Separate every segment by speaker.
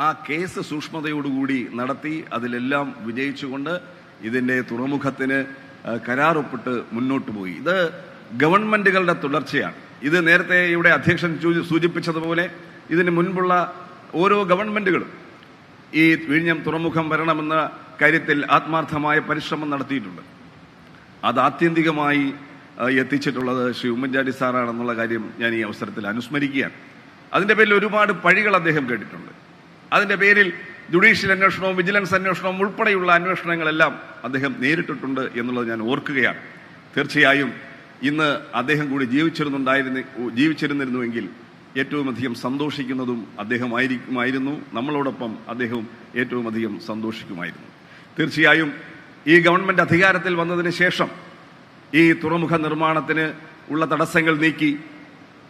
Speaker 1: ആ കേസ് സൂക്ഷ്മതയോടുകൂടി നടത്തി അതിലെല്ലാം വിജയിച്ചുകൊണ്ട് ഇതിന്റെ തുറമുഖത്തിന് കരാറൊപ്പിട്ട് മുന്നോട്ട് പോയി. ഇത് ഗവൺമെന്റുകളുടെ തുടർച്ചയാണ്. ഇത് നേരത്തെ ഇവിടെ അധ്യക്ഷൻ സൂചിപ്പിച്ചതുപോലെ ഇതിന് മുൻപുള്ള ഓരോ ഗവൺമെന്റുകളും ഈ വിഴിഞ്ഞം തുറമുഖം വരണമെന്ന കാര്യത്തിൽ ആത്മാർത്ഥമായ പരിശ്രമം നടത്തിയിട്ടുണ്ട്. അത് ആത്യന്തികമായി എത്തിച്ചിട്ടുള്ളത് ശ്രീ ഉമ്മൻചാണ്ടി സാറാണെന്നുള്ള കാര്യം ഞാൻ ഈ അവസരത്തിൽ അനുസ്മരിക്കുകയാണ്. അതിന്റെ പേരിൽ ഒരുപാട് പഴികൾ അദ്ദേഹം കേട്ടിട്ടുണ്ട്. അതിന്റെ പേരിൽ ജുഡീഷ്യൽ അന്വേഷണവും വിജിലൻസ് അന്വേഷണവും ഉൾപ്പെടെയുള്ള അന്വേഷണങ്ങളെല്ലാം അദ്ദേഹം നേരിട്ടിട്ടുണ്ട് എന്നുള്ളത് ഞാൻ ഓർക്കുകയാണ്. തീർച്ചയായും ഇന്ന് അദ്ദേഹം കൂടി ജീവിച്ചിരുന്നിരുന്നുവെങ്കിൽ ഏറ്റവും അധികം സന്തോഷിക്കുന്നതും അദ്ദേഹമായിരിക്കുമായിരുന്നു. നമ്മളോടൊപ്പം അദ്ദേഹം ഏറ്റവും അധികം സന്തോഷിക്കുമായിരുന്നു. തീർച്ചയായും ഈ ഗവൺമെന്റ് അധികാരത്തിൽ വന്നതിന് ശേഷം ഈ തുറമുഖ നിർമ്മാണത്തിന് ഉള്ള തടസ്സങ്ങൾ നീക്കി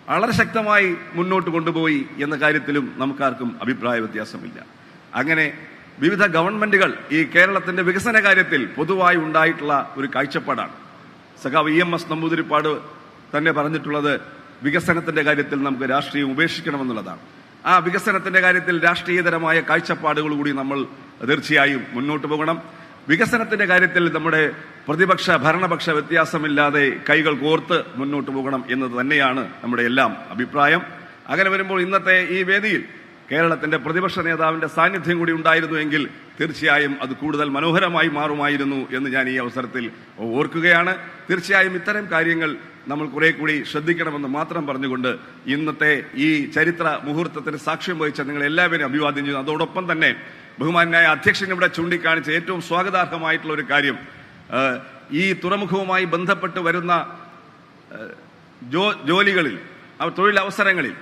Speaker 1: വളരെ ശക്തമായി മുന്നോട്ട് കൊണ്ടുപോയി എന്ന കാര്യത്തിലും നമുക്കാർക്കും അഭിപ്രായ വ്യത്യാസമില്ല. അങ്ങനെ വിവിധ ഗവൺമെന്റുകൾ ഈ കേരളത്തിന്റെ വികസന കാര്യത്തിൽ പൊതുവായി ഉണ്ടായിട്ടുള്ള ഒരു കാഴ്ചപ്പാടാണ്. സഖാവ് EMS നമ്പൂതിരിപ്പാട് തന്നെ പറഞ്ഞിട്ടുള്ളത് വികസനത്തിന്റെ കാര്യത്തിൽ നമുക്ക് രാഷ്ട്രീയം ഉപേക്ഷിക്കണമെന്നുള്ളതാണ്. ആ വികസനത്തിന്റെ കാര്യത്തിൽ രാഷ്ട്രീയതരമായ കാഴ്ചപ്പാടുകൾ കൂടി നമ്മൾ തീർച്ചയായും മുന്നോട്ട് പോകണം. വികസനത്തിന്റെ കാര്യത്തിൽ നമ്മുടെ പ്രതിപക്ഷ ഭരണപക്ഷ വ്യത്യാസമില്ലാതെ കൈകൾ കോർത്ത് മുന്നോട്ട് പോകണം എന്നത് തന്നെയാണ് നമ്മുടെ എല്ലാം അഭിപ്രായം. അങ്ങനെ വരുമ്പോൾ ഇന്നത്തെ ഈ വേദിയിൽ കേരളത്തിന്റെ പ്രതിപക്ഷ നേതാവിന്റെ സാന്നിധ്യം കൂടി ഉണ്ടായിരുന്നുവെങ്കിൽ തീർച്ചയായും അത് കൂടുതൽ മനോഹരമായി മാറുമായിരുന്നു എന്ന് ഞാൻ ഈ അവസരത്തിൽ ഓർക്കുകയാണ്. തീർച്ചയായും ഇത്തരം കാര്യങ്ങൾ നമ്മൾ കുറെ കൂടി ശ്രദ്ധിക്കണമെന്ന് മാത്രം പറഞ്ഞുകൊണ്ട് ഇന്നത്തെ ഈ ചരിത്ര മുഹൂർത്തത്തിന് സാക്ഷ്യം വഹിച്ച നിങ്ങൾ എല്ലാവരും അഭിവാദ്യം ചെയ്യുന്നു. അതോടൊപ്പം തന്നെ ബഹുമാനായ അധ്യക്ഷൻ ഇവിടെ ചൂണ്ടിക്കാണിച്ച ഏറ്റവും സ്വാഗതാർഹമായിട്ടുള്ള ഒരു കാര്യം, ഈ തുറമുഖവുമായി ബന്ധപ്പെട്ട് വരുന്ന ജോലികളിൽ തൊഴിലവസരങ്ങളിൽ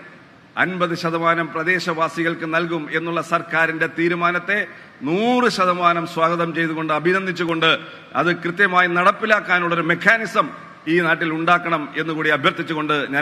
Speaker 1: 50% പ്രദേശവാസികൾക്ക് നൽകും എന്നുള്ള സർക്കാരിന്റെ തീരുമാനത്തെ 100% സ്വാഗതം ചെയ്തുകൊണ്ട് അഭിനന്ദിച്ചുകൊണ്ട് അത് കൃത്യമായി നടപ്പിലാക്കാനുള്ള ഒരു മെക്കാനിസം ഈ നാട്ടിൽ ഉണ്ടാക്കണം എന്നുകൂടി അഭ്യർത്ഥിച്ചുകൊണ്ട് ഞാൻ